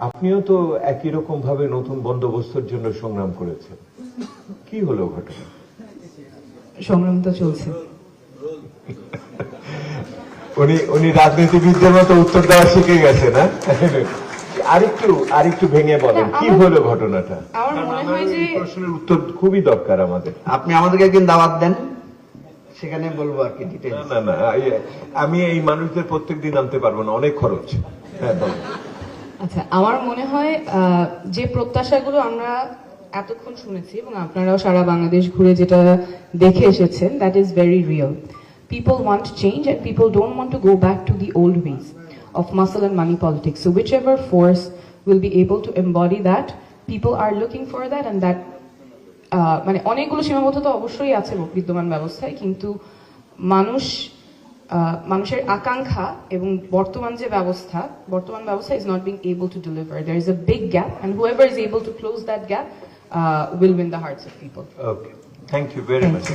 আপনিও তো একই রকম ভাবে নতুন বন্দোবস্তের জন্য সংগ্রাম করেছেন, কি হলো ঘটনা? সংগ্রাম তো চলছে। উনি রাজনীতিবিদদের মতো উত্তর দেওয়া শিখে গেছে না? আরেকটু ভেঙে বলেন কি হলো ঘটনাটা। আমার মনে হয় যে প্রশ্নের উত্তর খুবই দরকার আমাদের। আপনি আমাদেরকে একদিন দাওয়াত দেন, সেখানে বলবো আর কি ডিটেইলস। না আমি এই মানুষদের প্রত্যেকদিন আনতে পারবো না, অনেক খরচ। হ্যাঁ বলেন। আচ্ছা, আমার মনে হয় যে প্রত্যাশাগুলো আমরা এতক্ষণ শুনেছি এবং আপনারাও সারা বাংলাদেশ ঘুরে যেটা দেখে এসেছেন, that is very real. People want change and people don't want to go back to the old ways of muscle and money politics. So whichever force will be able to embody that, people are looking for that, and that মানে অনেকগুলো সীমাবদ্ধতা অবশ্যই আছে বিদ্যমান ব্যবস্থায়, কিন্তু মানুষের আকাঙ্ক্ষা এবং বর্তমান ব্যবস্থা is not being able to deliver. There is a big gap, and whoever is able to close that gap will win the hearts of people. Okay, thank you very much.